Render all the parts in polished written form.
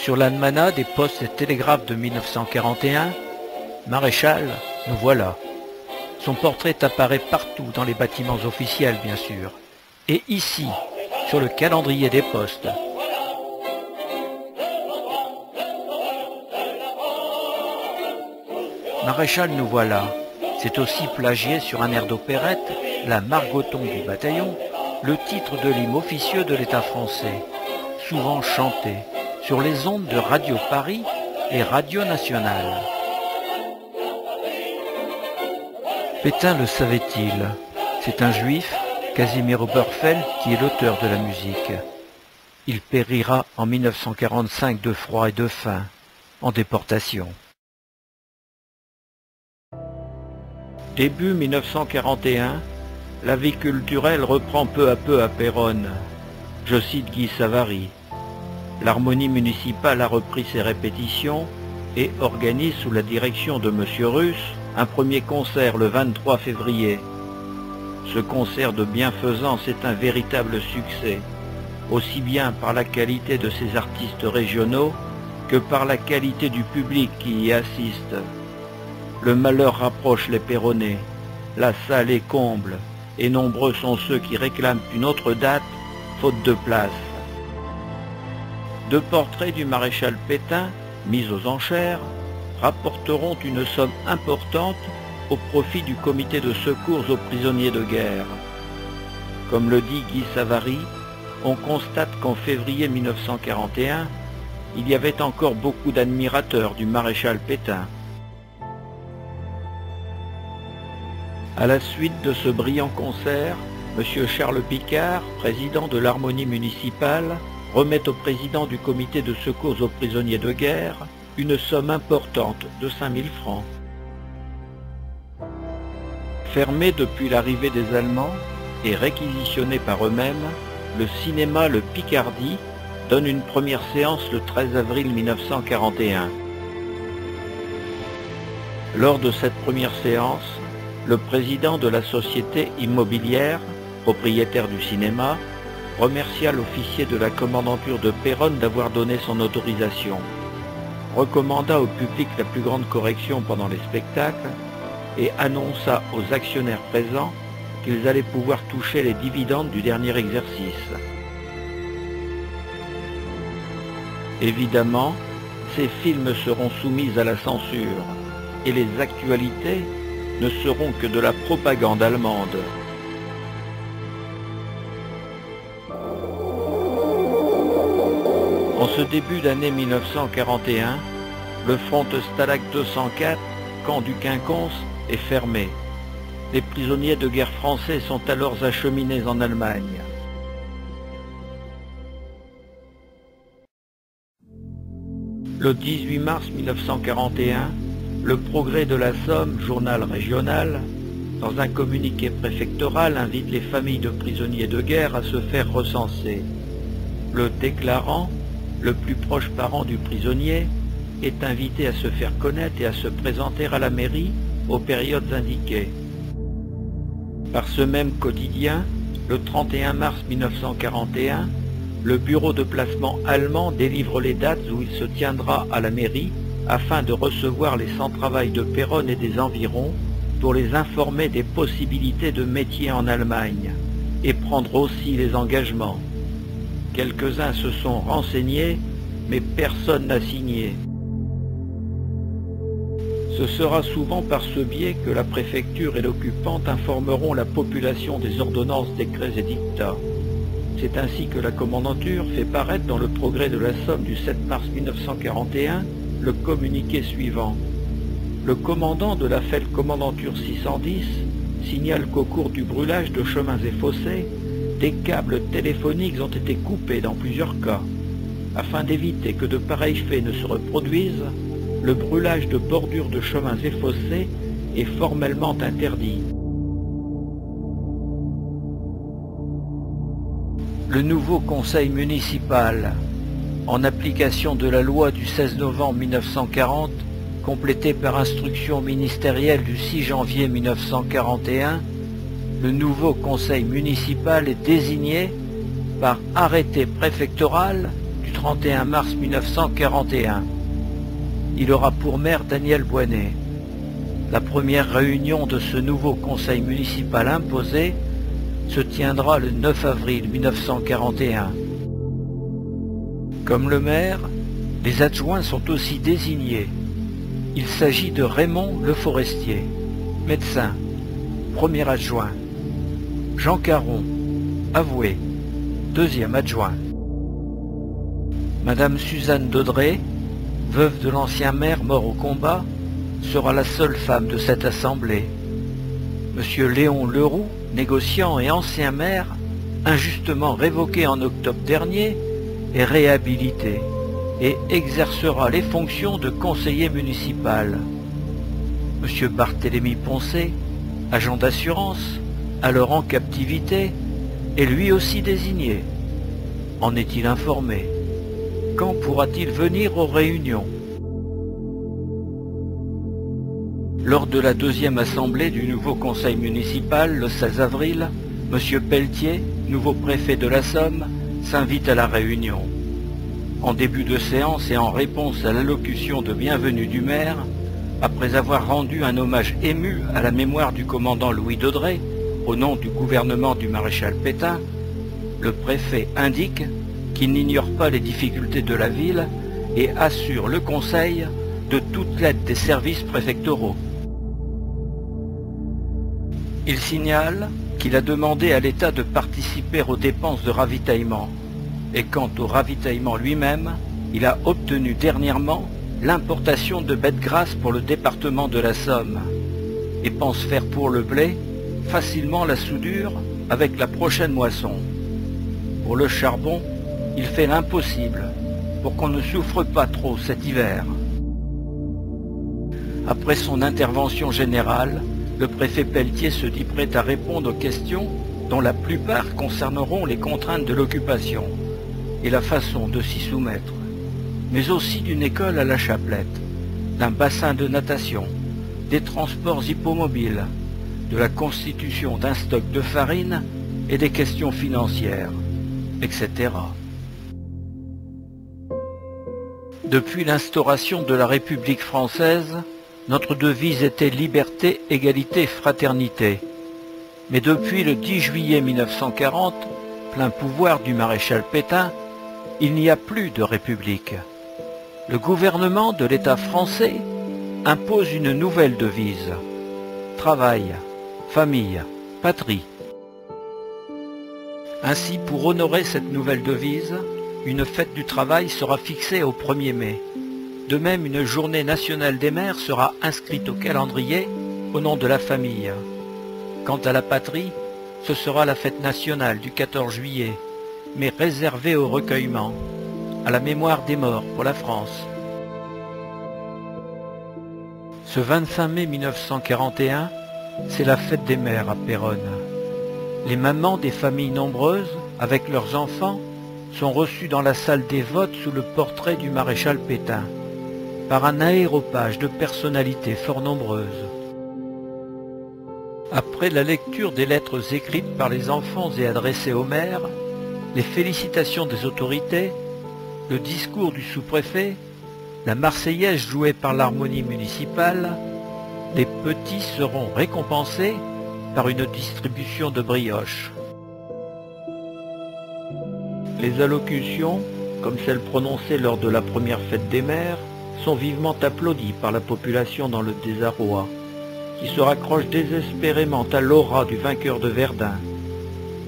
Sur l'almanach des postes et télégraphes de 1941, Maréchal, nous voilà. Son portrait apparaît partout dans les bâtiments officiels, bien sûr. Et ici, sur le calendrier des postes. Maréchal, nous voilà. C'est aussi plagié sur un air d'opérette, la Margoton du bataillon, le titre de l'hymne officieux de l'État français, souvent chanté sur les ondes de Radio Paris et Radio Nationale. Pétain le savait-il? C'est un juif, Casimir Oberfeld, qui est l'auteur de la musique. Il périra en 1945 de froid et de faim, en déportation. Début 1941, la vie culturelle reprend peu à peu à Péronne. Je cite Guy Savary. L'harmonie municipale a repris ses répétitions et organise sous la direction de M. Russe un premier concert le 23 février. Ce concert de bienfaisance est un véritable succès, aussi bien par la qualité de ses artistes régionaux que par la qualité du public qui y assiste. Le malheur rapproche les Péronnais, la salle est comble, et nombreux sont ceux qui réclament une autre date, faute de place. Deux portraits du maréchal Pétain, mis aux enchères, rapporteront une somme importante au profit du comité de secours aux prisonniers de guerre. Comme le dit Guy Savary, on constate qu'en février 1941, il y avait encore beaucoup d'admirateurs du maréchal Pétain. À la suite de ce brillant concert, M. Charles Picard, président de l'harmonie municipale, remet au président du comité de secours aux prisonniers de guerre une somme importante de 5 000 francs. Fermé depuis l'arrivée des Allemands et réquisitionné par eux-mêmes, le cinéma Le Picardie donne une première séance le 13 avril 1941. Lors de cette première séance, le président de la société immobilière, propriétaire du cinéma, remercia l'officier de la commandanture de Péronne d'avoir donné son autorisation, recommanda au public la plus grande correction pendant les spectacles et annonça aux actionnaires présents qu'ils allaient pouvoir toucher les dividendes du dernier exercice. Évidemment, ces films seront soumis à la censure et les actualités ne seront que de la propagande allemande. En ce début d'année 1941, le front Stalag 204, camp du Quinconce, est fermé. Les prisonniers de guerre français sont alors acheminés en Allemagne. Le 18 mars 1941, Le Progrès de la Somme, journal régional, dans un communiqué préfectoral, invite les familles de prisonniers de guerre à se faire recenser. Le déclarant, le plus proche parent du prisonnier, est invité à se faire connaître et à se présenter à la mairie aux périodes indiquées. Par ce même quotidien, le 31 mars 1941, le bureau de placement allemand délivre les dates où il se tiendra à la mairie afin de recevoir les sans-travail de Péronne et des environs pour les informer des possibilités de métier en Allemagne et prendre aussi les engagements. Quelques-uns se sont renseignés, mais personne n'a signé. Ce sera souvent par ce biais que la préfecture et l'occupante informeront la population des ordonnances, décrets et dictats. C'est ainsi que la commandanture fait paraître dans le Progrès de la Somme du 7 mars 1941 le communiqué suivant. Le commandant de la Feldkommandantur 610 signale qu'au cours du brûlage de chemins et fossés, des câbles téléphoniques ont été coupés dans plusieurs cas. Afin d'éviter que de pareils faits ne se reproduisent, le brûlage de bordures de chemins et fossés est formellement interdit. Le nouveau conseil municipal, en application de la loi du 16 novembre 1940, complétée par instruction ministérielle du 6 janvier 1941, le nouveau conseil municipal est désigné par arrêté préfectoral du 31 mars 1941. Il aura pour maire Daniel Boinet. La première réunion de ce nouveau conseil municipal imposé se tiendra le 9 avril 1941. Comme le maire, les adjoints sont aussi désignés. Il s'agit de Raymond Le Forestier, médecin, premier adjoint. Jean Caron, avoué, deuxième adjoint. Madame Suzanne Daudré, veuve de l'ancien maire mort au combat, sera la seule femme de cette assemblée. Monsieur Léon Leroux, négociant et ancien maire, injustement révoqué en octobre dernier, est réhabilité et exercera les fonctions de conseiller municipal. Monsieur Barthélemy Poncet, agent d'assurance, alors en captivité, est lui aussi désigné. En est-il informé? Quand pourra-t-il venir aux réunions? Lors de la deuxième assemblée du nouveau conseil municipal, le 16 avril, M. Pelletier, nouveau préfet de la Somme, s'invite à la réunion. En début de séance et en réponse à l'allocution de bienvenue du maire, après avoir rendu un hommage ému à la mémoire du commandant Louis Daudré, au nom du gouvernement du maréchal Pétain, le préfet indique qu'il n'ignore pas les difficultés de la ville et assure le conseil de toute l'aide des services préfectoraux. Il signale qu'il a demandé à l'État de participer aux dépenses de ravitaillement. Et quant au ravitaillement lui-même, il a obtenu dernièrement l'importation de bêtes grasses pour le département de la Somme et pense faire pour le blé facilement la soudure avec la prochaine moisson. Pour le charbon, il fait l'impossible pour qu'on ne souffre pas trop cet hiver. Après son intervention générale, le préfet Pelletier se dit prêt à répondre aux questions dont la plupart concerneront les contraintes de l'occupation et la façon de s'y soumettre, mais aussi d'une école à la Chaplette, d'un bassin de natation, des transports hippomobiles, de la constitution d'un stock de farine et des questions financières, etc. Depuis l'instauration de la République française, notre devise était liberté, égalité, fraternité. Mais depuis le 10 juillet 1940, plein pouvoir du maréchal Pétain, il n'y a plus de République. Le gouvernement de l'État français impose une nouvelle devise. Travail, famille, patrie. Ainsi, pour honorer cette nouvelle devise, une fête du travail sera fixée au 1er mai. De même, une journée nationale des mères sera inscrite au calendrier au nom de la famille. Quant à la patrie, ce sera la fête nationale du 14 juillet, mais réservée au recueillement, à la mémoire des morts pour la France. Ce 25 mai 1941, c'est la fête des mères à Péronne. Les mamans des familles nombreuses, avec leurs enfants, sont reçues dans la salle des votes sous le portrait du maréchal Pétain, par un aéropage de personnalités fort nombreuses. Après la lecture des lettres écrites par les enfants et adressées aux maires, les félicitations des autorités, le discours du sous-préfet, la Marseillaise jouée par l'harmonie municipale, les petits seront récompensés par une distribution de brioches. Les allocutions, comme celles prononcées lors de la première fête des mères, sont vivement applaudies par la population dans le désarroi, qui se raccroche désespérément à l'aura du vainqueur de Verdun.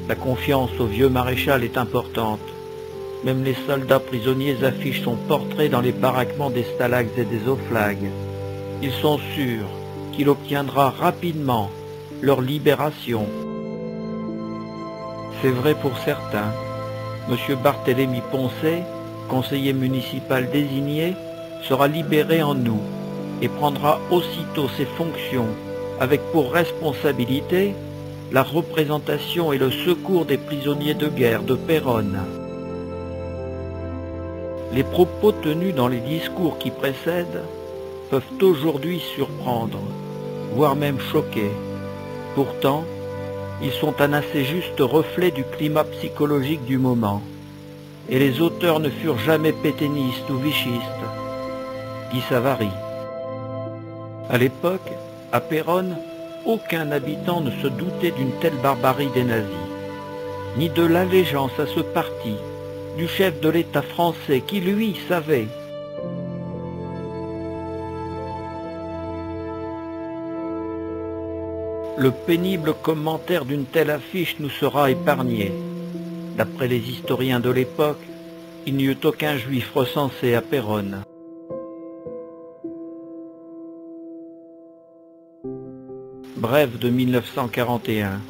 La confiance au vieux maréchal est importante. Même les soldats prisonniers affichent son portrait dans les baraquements des stalags et des oflags. Ils sont sûrs qu'il obtiendra rapidement leur libération. C'est vrai pour certains. M. Barthélemy Poncet, conseiller municipal désigné, sera libéré en août et prendra aussitôt ses fonctions avec pour responsabilité la représentation et le secours des prisonniers de guerre de Péronne. Les propos tenus dans les discours qui précèdent peuvent aujourd'hui surprendre, voire même choquer. Pourtant, ils sont un assez juste reflet du climat psychologique du moment. et les auteurs ne furent jamais pétainistes ou vichistes. Guy Savary. À l'époque, à Péronne, aucun habitant ne se doutait d'une telle barbarie des nazis, ni de l'allégeance à ce parti du chef de l'État français qui, lui, savait. Le pénible commentaire d'une telle affiche nous sera épargné. D'après les historiens de l'époque, il n'y eut aucun juif recensé à Péronne. Brève de 1941.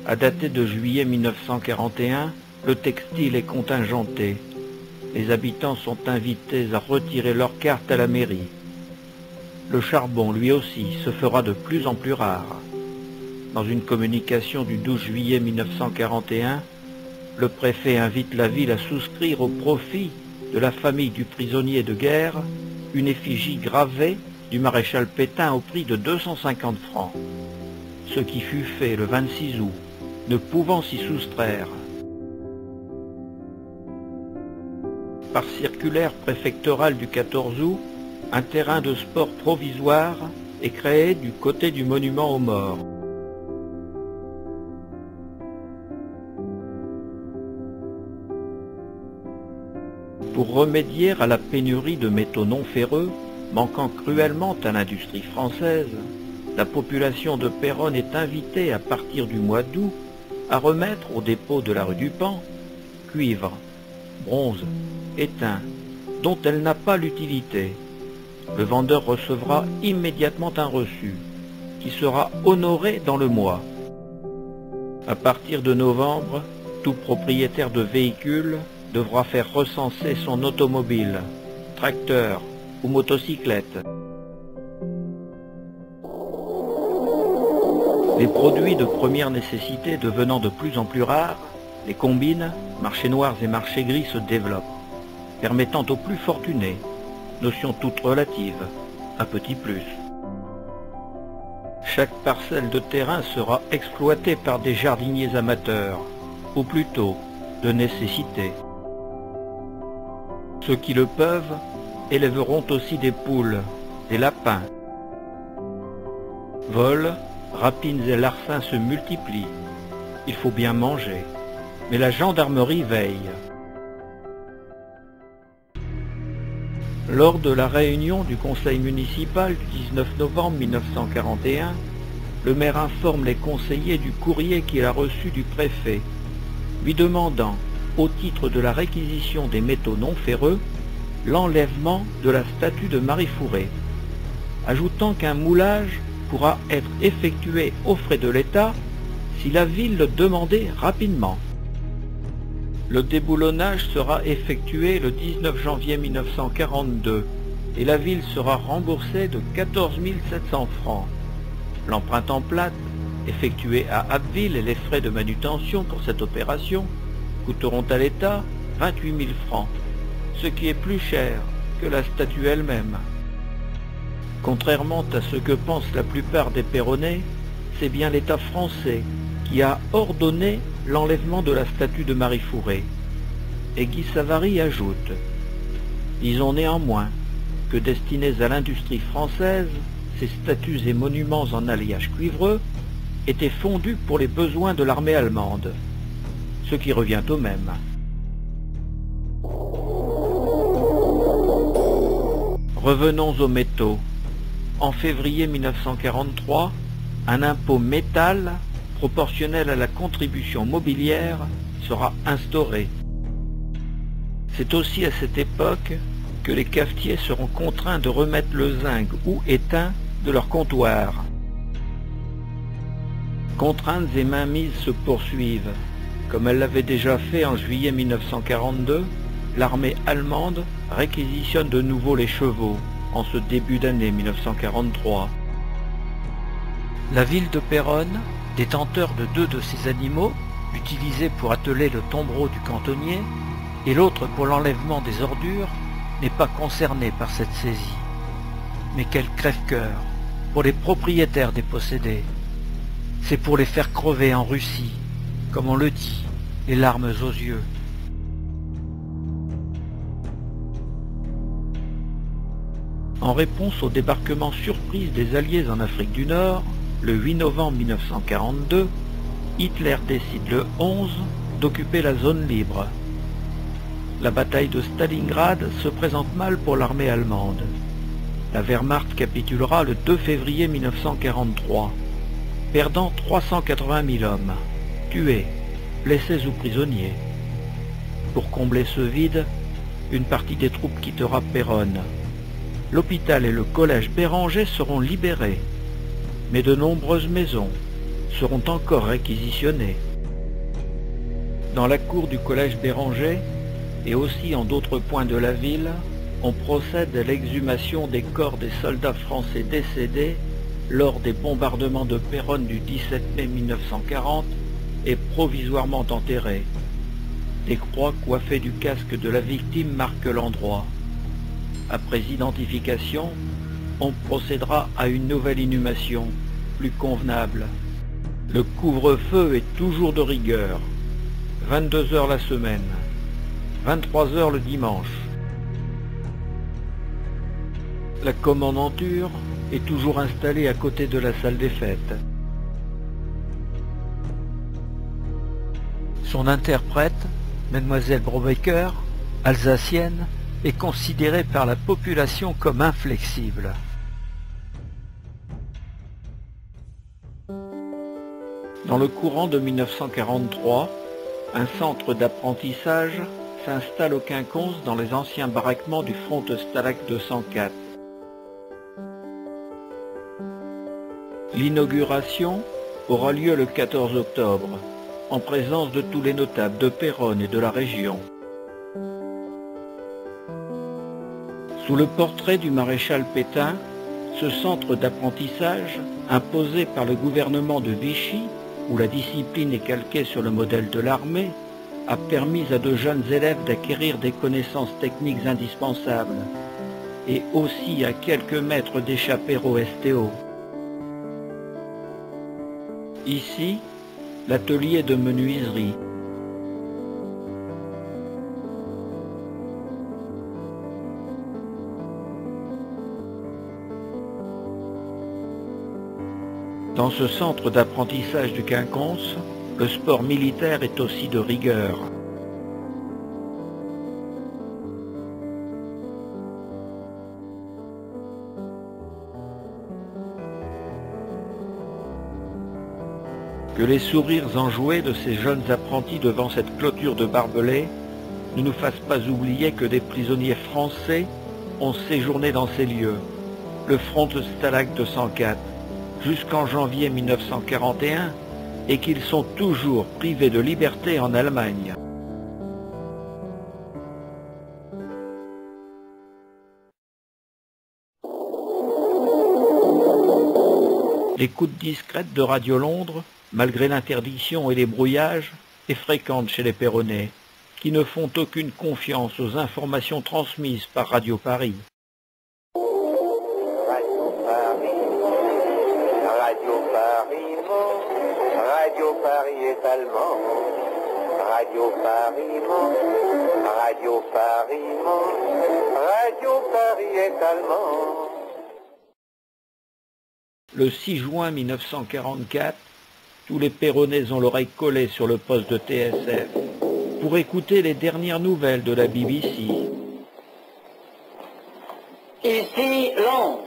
À dater de juillet 1941, le textile est contingenté. Les habitants sont invités à retirer leurs cartes à la mairie. Le charbon, lui aussi, se fera de plus en plus rare. Dans une communication du 12 juillet 1941, le préfet invite la ville à souscrire au profit de la famille du prisonnier de guerre une effigie gravée du maréchal Pétain au prix de 250 francs, ce qui fut fait le 26 août, ne pouvant s'y soustraire. Par circulaire préfectorale du 14 août, un terrain de sport provisoire est créé du côté du monument aux morts. Pour remédier à la pénurie de métaux non ferreux, manquant cruellement à l'industrie française, la population de Péronne est invitée à partir du mois d'août à remettre au dépôt de la rue du Pan cuivre, bronze, étain, dont elle n'a pas l'utilité. Le vendeur recevra immédiatement un reçu, qui sera honoré dans le mois. À partir de novembre, tout propriétaire de véhicule devra faire recenser son automobile, tracteur ou motocyclette. Les produits de première nécessité devenant de plus en plus rares, les combines, marchés noirs et marchés gris se développent, permettant aux plus fortunés, notion toute relative, un petit plus. Chaque parcelle de terrain sera exploitée par des jardiniers amateurs, ou plutôt de nécessité. Ceux qui le peuvent élèveront aussi des poules, des lapins. Vols, rapines et larcins se multiplient. Il faut bien manger, mais la gendarmerie veille. Lors de la réunion du conseil municipal du 19 novembre 1941, le maire informe les conseillers du courrier qu'il a reçu du préfet, lui demandant, au titre de la réquisition des métaux non ferreux, l'enlèvement de la statue de Marie Fourré, ajoutant qu'un moulage pourra être effectué aux frais de l'État si la ville le demandait rapidement. Le déboulonnage sera effectué le 19 janvier 1942 et la ville sera remboursée de 14 700 francs. L'empreinte en plate, effectuée à Abbeville, et les frais de manutention pour cette opération coûteront à l'État 28 000 francs, ce qui est plus cher que la statue elle-même. Contrairement à ce que pensent la plupart des Péronnais, c'est bien l'État français qui a ordonné l'enlèvement de la statue de Marie Fourré. Et Guy Savary ajoute « Disons néanmoins que destinés à l'industrie française, ces statues et monuments en alliage cuivreux étaient fondus pour les besoins de l'armée allemande, ce qui revient au même. » Revenons aux métaux. En février 1943, un impôt métal proportionnel à la contribution mobilière sera instauré. C'est aussi à cette époque que les cafetiers seront contraints de remettre le zinc ou étain de leur comptoir. Contraintes et mainmises se poursuivent. Comme elle l'avait déjà fait en juillet 1942, l'armée allemande réquisitionne de nouveau les chevaux en ce début d'année 1943. La ville de Péronne, détenteur de deux de ces animaux, utilisés pour atteler le tombereau du cantonnier, et l'autre pour l'enlèvement des ordures, n'est pas concernée par cette saisie. Mais quel crève-cœur pour les propriétaires des possédés. C'est pour les faire crever en Russie, comme on le dit, les larmes aux yeux. En réponse au débarquement surprise des Alliés en Afrique du Nord, le 8 novembre 1942, Hitler décide le 11 d'occuper la zone libre. La bataille de Stalingrad se présente mal pour l'armée allemande. La Wehrmacht capitulera le 2 février 1943, perdant 380 000 hommes, tués, blessés ou prisonniers. Pour combler ce vide, une partie des troupes quittera Péronne. L'hôpital et le collège Béranger seront libérés, mais de nombreuses maisons seront encore réquisitionnées. Dans la cour du collège Béranger, et aussi en d'autres points de la ville, on procède à l'exhumation des corps des soldats français décédés lors des bombardements de Péronne du 17 mai 1940 et provisoirement enterrés. Des croix coiffées du casque de la victime marquent l'endroit. Après identification, on procédera à une nouvelle inhumation, plus convenable. Le couvre-feu est toujours de rigueur, 22 heures la semaine, 23 heures le dimanche. La commandanture est toujours installée à côté de la salle des fêtes. Son interprète, Mademoiselle Brobecker, alsacienne, est considérée par la population comme inflexible. Dans le courant de 1943, un centre d'apprentissage s'installe au Quinconce dans les anciens baraquements du front Stalag 204. L'inauguration aura lieu le 14 octobre, en présence de tous les notables de Péronne et de la région. Sous le portrait du maréchal Pétain, ce centre d'apprentissage, imposé par le gouvernement de Vichy, où la discipline est calquée sur le modèle de l'armée, a permis à de jeunes élèves d'acquérir des connaissances techniques indispensables, et aussi à quelques maîtres d'échapper au STO. Ici, l'atelier de menuiserie. Dans ce centre d'apprentissage du Quinconce, le sport militaire est aussi de rigueur. Que les sourires enjoués de ces jeunes apprentis devant cette clôture de barbelés ne nous fassent pas oublier que des prisonniers français ont séjourné dans ces lieux, le front Stalag 204, jusqu'en janvier 1941, et qu'ils sont toujours privés de liberté en Allemagne. L'écoute discrète de Radio Londres, malgré l'interdiction et les brouillages, est fréquente chez les Péronnais, qui ne font aucune confiance aux informations transmises par Radio Paris. Radio Paris est allemand. Radio Paris ment. Radio Paris ment. Radio Paris est allemand. Le 6 juin 1944, tous les Péronnais ont l'oreille collée sur le poste de TSF pour écouter les dernières nouvelles de la BBC. Ici Londres.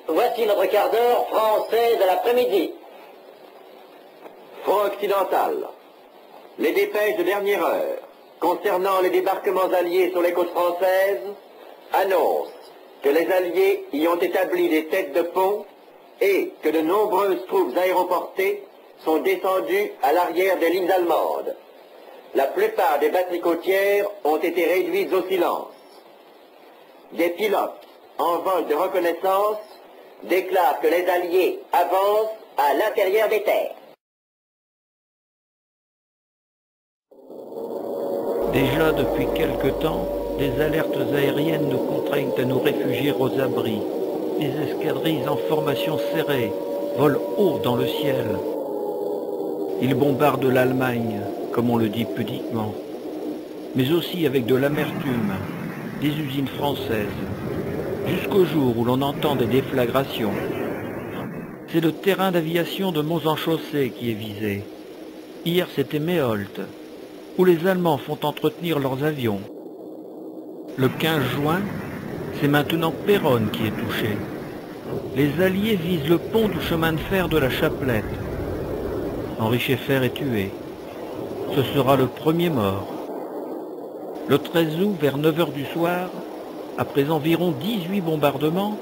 Voici notre quart d'heure français de l'après-midi. Front occidental. Les dépêches de dernière heure concernant les débarquements alliés sur les côtes françaises annoncent que les alliés y ont établi des têtes de pont et que de nombreuses troupes aéroportées sont descendues à l'arrière des lignes allemandes. La plupart des batteries côtières ont été réduites au silence. Des pilotes en vol de reconnaissance déclarent que les alliés avancent à l'intérieur des terres. Déjà depuis quelque temps, des alertes aériennes nous contraignent à nous réfugier aux abris. Les escadrilles en formation serrée volent haut dans le ciel. Ils bombardent l'Allemagne, comme on le dit pudiquement, mais aussi avec de l'amertume, des usines françaises. jusqu'au jour où l'on entend des déflagrations. C'est le terrain d'aviation de Mons-en-Chaussée qui est visé. Hier, c'était Méholt, où les Allemands font entretenir leurs avions. Le 15 juin, c'est maintenant Péronne qui est touché. Les Alliés visent le pont du chemin de fer de la Chapelette. Henri Scheffer est tué. Ce sera le premier mort. Le 13 août, vers 9 h du soir, après environ 18 bombardements,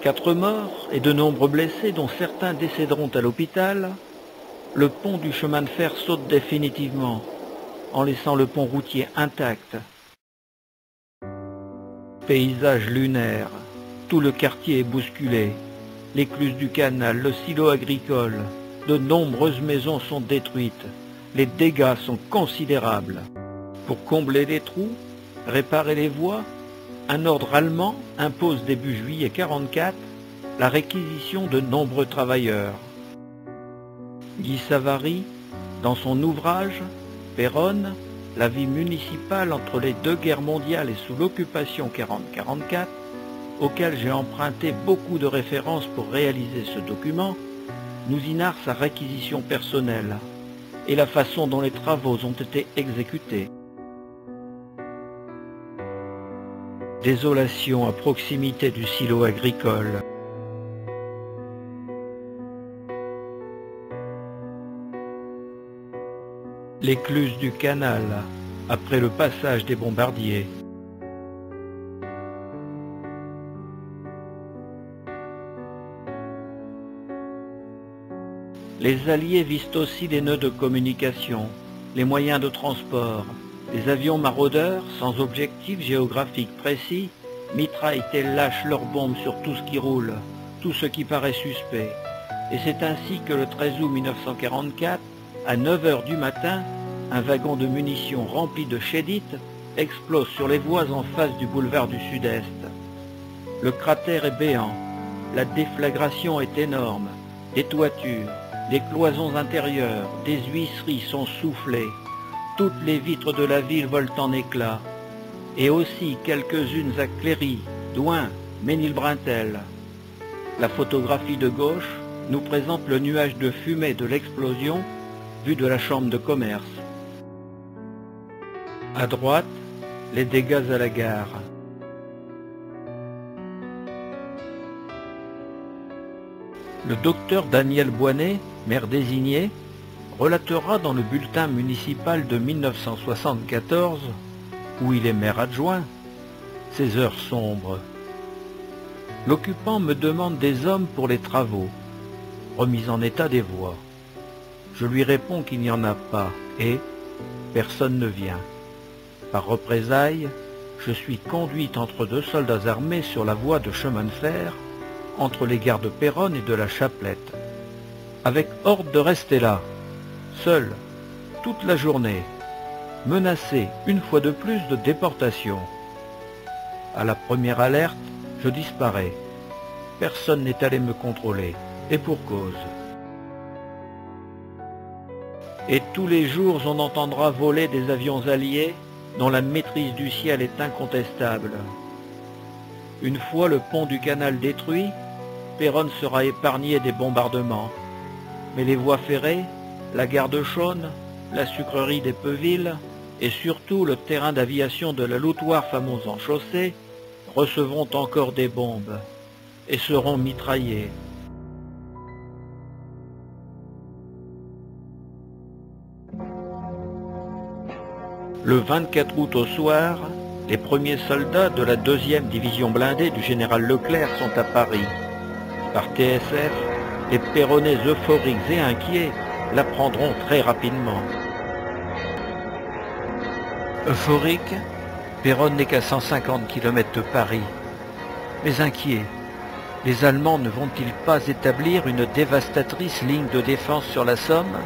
4 morts et de nombreux blessés, dont certains décéderont à l'hôpital, le pont du chemin de fer saute définitivement, en laissant le pont routier intact. Paysage lunaire, tout le quartier est bousculé, l'écluse du canal, le silo agricole, de nombreuses maisons sont détruites, les dégâts sont considérables. Pour combler les trous, réparer les voies, un ordre allemand impose début juillet 1944 la réquisition de nombreux travailleurs. Guy Savary, dans son ouvrage « Péronne, la vie municipale entre les deux guerres mondiales et sous l'occupation 40-44 », auquel j'ai emprunté beaucoup de références pour réaliser ce document, nous y narre sa réquisition personnelle et la façon dont les travaux ont été exécutés. Désolation à proximité du silo agricole. L'écluse du canal, après le passage des bombardiers. Les Alliés visent aussi les nœuds de communication, les moyens de transport. Les avions maraudeurs, sans objectif géographique précis, mitraillent et lâchent leurs bombes sur tout ce qui roule, tout ce qui paraît suspect. Et c'est ainsi que le 13 août 1944, à 9 h du matin, un wagon de munitions rempli de chédite explose sur les voies en face du boulevard du Sud-Est. Le cratère est béant, la déflagration est énorme, des toitures, des cloisons intérieures, des huisseries sont soufflées. Toutes les vitres de la ville volent en éclats, et aussi quelques-unes à Cléry, Douin, Ménilbrintel. La photographie de gauche nous présente le nuage de fumée de l'explosion vu de la chambre de commerce. À droite, les dégâts à la gare. Le docteur Daniel Boinet, maire désigné, relatera dans le bulletin municipal de 1974, où il est maire adjoint, ces heures sombres. L'occupant me demande des hommes pour les travaux, remise en état des voies. Je lui réponds qu'il n'y en a pas et personne ne vient. Par représailles, je suis conduite entre deux soldats armés sur la voie de chemin de fer, entre les gares de Péronne et de la Chapelette, avec ordre de rester là, seul, toute la journée, menacé une fois de plus de déportation. À la première alerte, je disparais. Personne n'est allé me contrôler, et pour cause. Et tous les jours, on entendra voler des avions alliés dont la maîtrise du ciel est incontestable. Une fois le pont du canal détruit, Péronne sera épargnée des bombardements. Mais les voies ferrées, la gare de Chaulnes, la sucrerie des Peuville et surtout le terrain d'aviation de la Loutoire fameuse en chaussée recevront encore des bombes et seront mitraillés. Le 24 août au soir, les premiers soldats de la 2e division blindée du général Leclerc sont à Paris. Par TSF, les Péronnais euphoriques et inquiets l'apprendront très rapidement. Euphorique, Péronne n'est qu'à 150 km de Paris. Mais inquiets, les Allemands ne vont-ils pas établir une dévastatrice ligne de défense sur la Somme ?